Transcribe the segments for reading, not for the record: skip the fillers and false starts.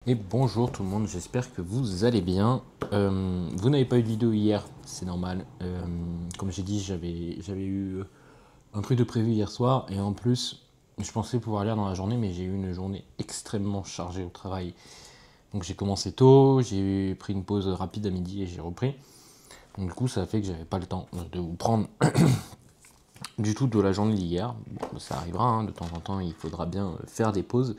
Et bonjour tout le monde, j'espère que vous allez bien. Vous n'avez pas eu de vidéo hier, c'est normal. Comme j'ai dit, j'avais eu un truc de prévu hier soir et en plus, je pensais pouvoir lire dans la journée, mais j'ai eu une journée extrêmement chargée au travail. Donc j'ai commencé tôt, j'ai pris une pause rapide à midi et j'ai repris. Donc du coup, ça a fait que j'avais pas le temps de vous prendre du tout de la journée d'hier. Bon, ça arrivera, hein, de temps en temps, il faudra bien faire des pauses.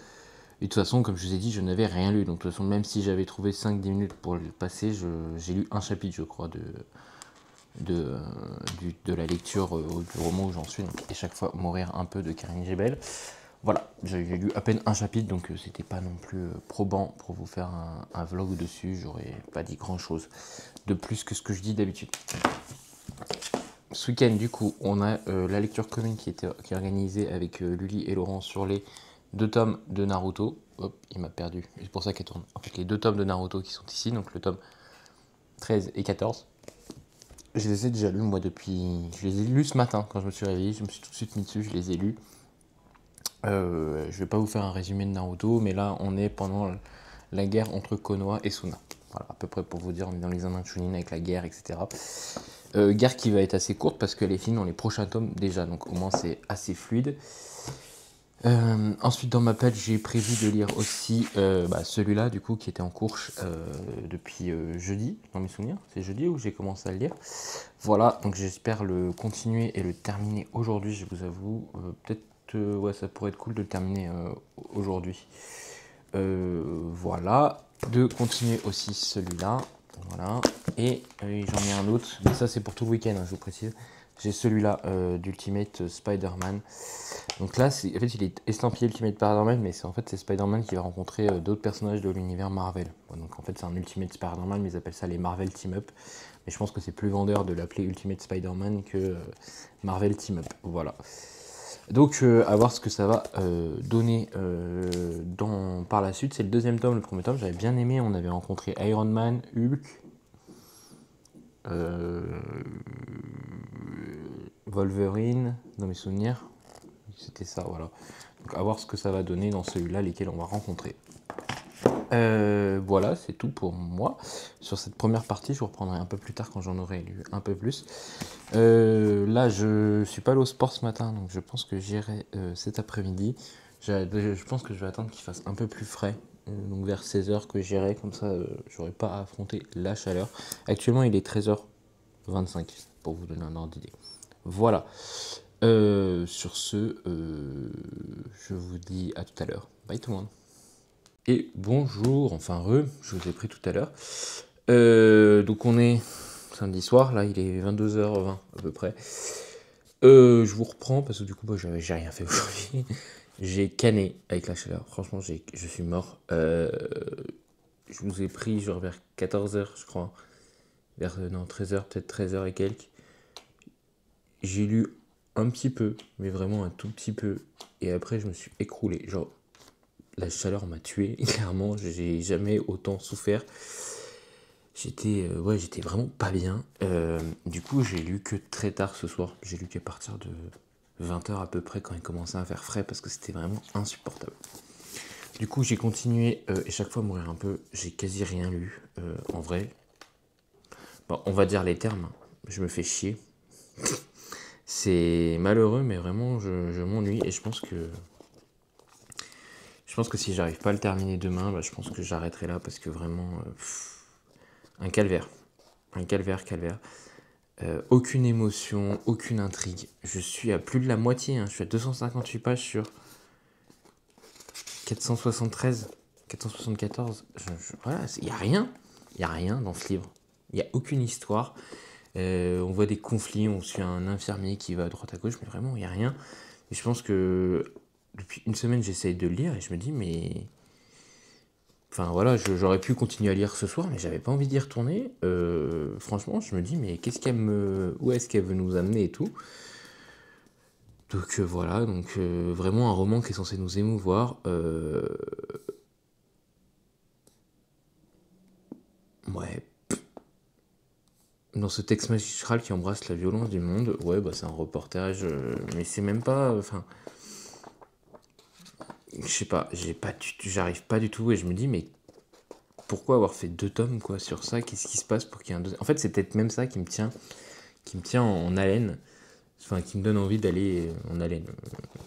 Et de toute façon, comme je vous ai dit, je n'avais rien lu. Donc de toute façon, même si j'avais trouvé 5-10 minutes pour le passer, j'ai lu un chapitre, je crois, de la lecture du roman où j'en suis. Donc, et chaque fois, mourir un peu de Karine Jebel. Voilà, j'ai lu à peine un chapitre, donc c'était pas non plus probant pour vous faire un vlog dessus. J'aurais pas dit grand chose de plus que ce que je dis d'habitude. Ce week-end, du coup, on a la lecture commune qui est organisée avec Lully et Laurent sur les 2 tomes de Naruto. Hop, il m'a perdu. C'est pour ça qu'elle tourne. En fait, les 2 tomes de Naruto qui sont ici, donc le tome 13 et 14. Je les ai déjà lus, moi, depuis... Je les ai lus ce matin, quand je me suis réveillé. Je me suis tout de suite mis dessus, je les ai lus. Je vais pas vous faire un résumé de Naruto, mais là, on est pendant la guerre entre Konoha et Suna. Voilà, à peu près pour vous dire, on est dans les années Chunin avec la guerre, etc. Guerre qui va être assez courte parce qu'elle est finie dans les prochains tomes déjà, donc au moins c'est assez fluide. Ensuite dans ma page j'ai prévu de lire aussi celui-là du coup qui était en cours depuis jeudi, dans mes souvenirs. C'est jeudi où j'ai commencé à le lire. Voilà, donc j'espère le continuer et le terminer aujourd'hui, je vous avoue. Peut-être ouais, ça pourrait être cool de le terminer aujourd'hui. Voilà, de continuer aussi celui-là. Voilà, et j'en ai un autre, mais ça c'est pour tout le week-end, hein, je vous précise. J'ai celui-là d'Ultimate Spider-Man. Donc là, en fait, il est estampillé Ultimate Spider-Man, mais en fait, c'est Spider-Man qui va rencontrer d'autres personnages de l'univers Marvel. Bon, donc en fait, c'est un Ultimate Spider-Man, mais ils appellent ça les Marvel Team Up. Mais je pense que c'est plus vendeur de l'appeler Ultimate Spider-Man que Marvel Team Up. Voilà. Donc, à voir ce que ça va donner par la suite. C'est le deuxième tome, le premier tome. J'avais bien aimé. On avait rencontré Iron Man, Hulk, Wolverine, dans mes souvenirs. C'était ça, voilà. Donc, à voir ce que ça va donner dans celui-là, lesquels on va rencontrer. Voilà, c'est tout pour moi. Sur cette première partie, je vous reprendrai un peu plus tard quand j'en aurai lu un peu plus. Là, je suis pas allé au sport ce matin, donc je pense que j'irai cet après-midi. Je pense que je vais attendre qu'il fasse un peu plus frais, donc vers 16h que j'irai, comme ça j'aurai pas à affronter la chaleur. Actuellement, il est 13h25, pour vous donner un ordre d'idée. Voilà. Sur ce, je vous dis à tout à l'heure. Bye tout le monde. Et bonjour, enfin je vous ai pris tout à l'heure. Donc on est samedi soir, là il est 22h20 à peu près. Je vous reprends parce que du coup j'ai rien fait aujourd'hui. J'ai canné avec la chaleur, franchement je suis mort. Je vous ai pris genre vers 14h je crois. Non 13h, peut-être 13h et quelques. J'ai lu un petit peu, mais vraiment un tout petit peu. Et après je me suis écroulé, genre la chaleur m'a tué, clairement, j'ai jamais autant souffert. J'étais vraiment pas bien. Du coup, j'ai lu que très tard ce soir. J'ai lu qu'à partir de 20h à peu près quand il commençait à faire frais parce que c'était vraiment insupportable. Du coup, j'ai continué et chaque fois mourir un peu. J'ai quasi rien lu en vrai. Bon, on va dire les termes. Je me fais chier. C'est malheureux, mais vraiment, je m'ennuie et je pense que si j'arrive pas à le terminer demain, je pense que j'arrêterai là parce que vraiment, un calvaire. Un calvaire. Aucune émotion, aucune intrigue. Je suis à plus de la moitié, hein. Je suis à 258 pages sur 473, 474. Voilà, il n'y a rien. Il n'y a rien dans ce livre. Il n'y a aucune histoire. On voit des conflits, on suit un infirmier qui va à droite à gauche, mais vraiment, il n'y a rien. Et je pense que depuis une semaine, j'essaye de le lire et je me dis, mais... Enfin voilà, j'aurais pu continuer à lire ce soir, mais j'avais pas envie d'y retourner. Franchement, je me dis, mais où est-ce qu'elle veut nous amener et tout. Donc voilà, vraiment un roman qui est censé nous émouvoir. Ouais. Dans ce texte magistral qui embrasse la violence du monde, ouais, c'est un reportage, mais c'est même pas, enfin, je sais pas, j'arrive pas du tout et je me dis, mais pourquoi avoir fait 2 tomes quoi, sur ça? Qu'est-ce qui se passe pour qu'il y ait un deuxième? En fait, c'est peut-être même ça qui me tient en haleine, enfin qui me donne envie d'aller en haleine.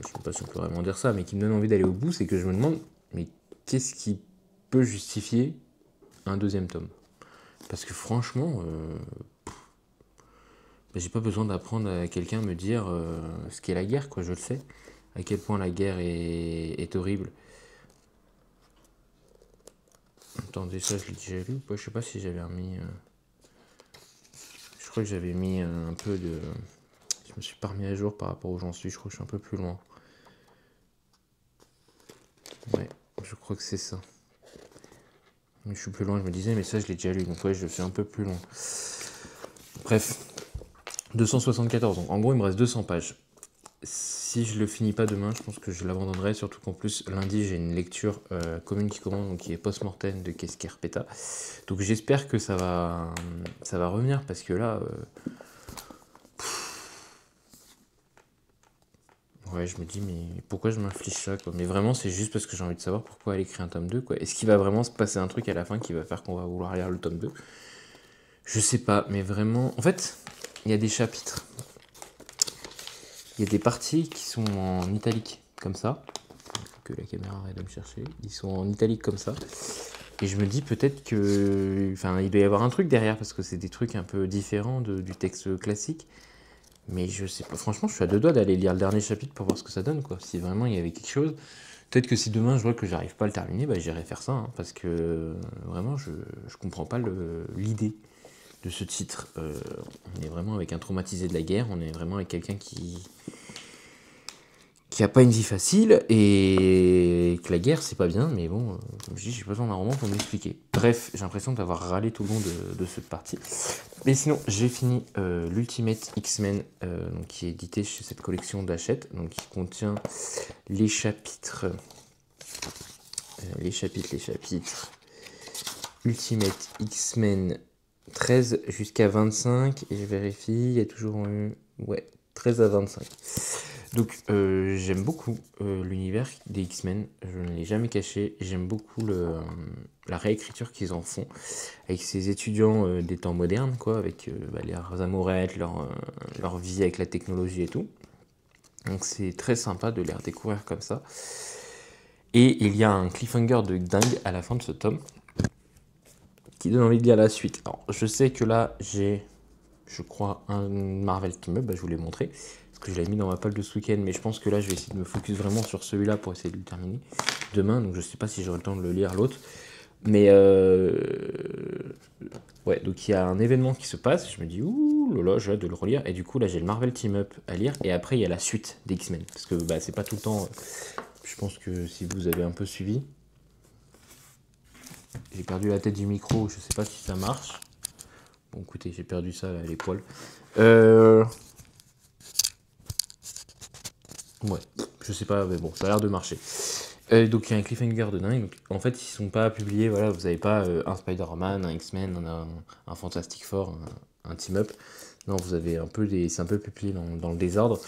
Je sais pas si on peut vraiment dire ça, mais qui me donne envie d'aller au bout, c'est que je me demande, mais qu'est-ce qui peut justifier un deuxième tome? Parce que franchement, j'ai pas besoin d'apprendre à quelqu'un me dire ce qu'est la guerre, quoi, je le sais. À quel point la guerre est horrible. Attendez, ça je l'ai déjà lu ou pas? Je sais pas si j'avais remis. Je crois que j'avais mis un peu de. Je me suis pas remis à jour par rapport où j'en suis, je crois que je suis un peu plus loin. Ouais, je crois que c'est ça. Mais je suis plus loin, je me disais, mais ça je l'ai déjà lu, donc ouais, je suis un peu plus loin. Bref, 274, donc en gros il me reste 200 pages. Si je le finis pas demain, je pense que je l'abandonnerai, surtout qu'en plus lundi j'ai une lecture commune qui commence, donc qui est post-mortem de Keskerpeta. Donc j'espère que ça va revenir, parce que là... ouais, je me dis, mais pourquoi je m'inflige ça, quoi? Mais vraiment, c'est juste parce que j'ai envie de savoir pourquoi elle écrit un tome 2, quoi. Est-ce qu'il va vraiment se passer un truc à la fin qui va faire qu'on va vouloir lire le tome 2? Je sais pas, mais vraiment... En fait, il y a des chapitres. Il y a des parties qui sont en italique, comme ça. Que la caméra arrête de me chercher. Ils sont en italique comme ça. Et je me dis peut-être que... Enfin, il doit y avoir un truc derrière, parce que c'est des trucs un peu différents du texte classique. Mais je sais pas, franchement, je suis à 2 doigts d'aller lire le dernier chapitre pour voir ce que ça donne, quoi. Si vraiment il y avait quelque chose. Peut-être que si demain je vois que j'arrive pas à le terminer, bah j'irai faire ça, hein, parce que vraiment, je comprends pas l'idée de ce titre. On est vraiment avec un traumatisé de la guerre, on est vraiment avec quelqu'un qui a pas une vie facile, et que la guerre c'est pas bien, mais bon, comme je dis, j'ai pas besoin d'un roman pour m'expliquer. Bref, j'ai l'impression d'avoir râlé tout le long de cette partie. Mais sinon, j'ai fini l'Ultimate X-Men, qui est édité chez cette collection d'Hachette, donc qui contient les chapitres, Ultimate X-Men 13 jusqu'à 25, et je vérifie, il y a toujours eu, ouais, 13 à 25. Donc j'aime beaucoup l'univers des X-Men, je ne l'ai jamais caché, j'aime beaucoup la réécriture qu'ils en font avec ces étudiants des temps modernes, quoi, avec leurs amourettes, leur vie avec la technologie et tout. Donc c'est très sympa de les redécouvrir comme ça. Et il y a un cliffhanger de dingue à la fin de ce tome qui donne envie de lire la suite. Alors je sais que là j'ai, je crois, un Marvel Team Up, je vous l'ai montré, parce que je l'ai mis dans ma palle de ce week-end, mais je pense que là je vais essayer de me focus vraiment sur celui-là pour essayer de le terminer demain, donc je sais pas si j'aurai le temps de le lire l'autre. Mais ouais, donc il y a un événement qui se passe, je me dis ouh là là, j'ai hâte de le relire, et du coup là j'ai le Marvel Team Up à lire, et après il y a la suite des X-Men, parce que c'est pas tout le temps, je pense que si vous avez un peu suivi, j'ai perdu la tête du micro, je sais pas si ça marche. Bon écoutez, j'ai perdu ça là, les poils. Ouais, je sais pas, mais bon, ça a l'air de marcher. Donc il y a un cliffhanger de dingue. Donc, en fait, ils sont pas publiés, voilà, vous n'avez pas un Spider-Man, un X-Men, un Fantastic Four, un Team-Up. Non, vous avez un peu c'est un peu publié dans le désordre.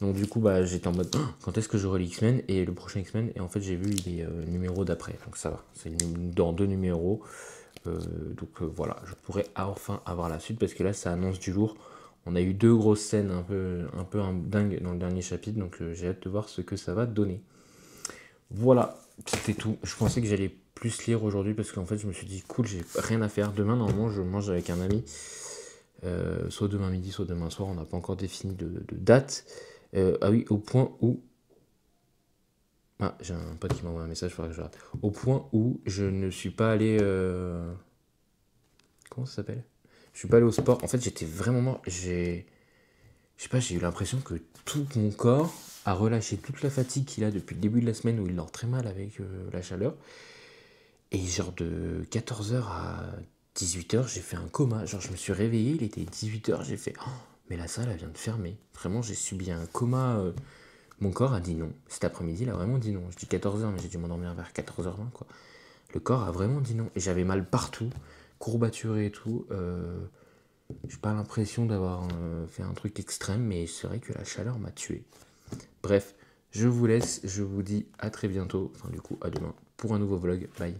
Donc du coup, j'étais en mode, quand est-ce que j'aurai l'X-Men et le prochain X-Men? Et en fait, j'ai vu les numéros d'après, donc ça va. C'est dans 2 numéros. Donc voilà, je pourrais enfin avoir la suite, parce que là, ça annonce du lourd. On a eu 2 grosses scènes un peu dingues dans le dernier chapitre, donc j'ai hâte de voir ce que ça va donner. Voilà, c'était tout. Je pensais que j'allais plus lire aujourd'hui, parce qu'en fait je me suis dit cool, j'ai rien à faire. Demain normalement je mange avec un ami, soit demain midi, soit demain soir, on n'a pas encore défini de date. Ah oui, au point où... Ah, j'ai un pote qui m'envoie un message, il faudrait que je rate. Au point où je ne suis pas allé... Comment ça s'appelle? Je suis pas allé au sport. En fait j'étais vraiment mort. Je sais pas, j'ai eu l'impression que tout mon corps a relâché toute la fatigue qu'il a depuis le début de la semaine, où il dort très mal avec la chaleur. Et genre de 14h à 18h, j'ai fait un coma. Genre je me suis réveillé, il était 18h, j'ai fait oh, mais la salle elle vient de fermer. Vraiment, j'ai subi un coma. Mon corps a dit non. Cet après-midi, il a vraiment dit non. Je dis 14h, mais j'ai dû m'endormir vers 14h20, quoi. Le corps a vraiment dit non. Et j'avais mal partout, courbaturé et tout. J'ai pas l'impression d'avoir fait un truc extrême, mais c'est vrai que la chaleur m'a tué. Bref, je vous laisse, je vous dis à très bientôt, enfin du coup à demain, pour un nouveau vlog. Bye.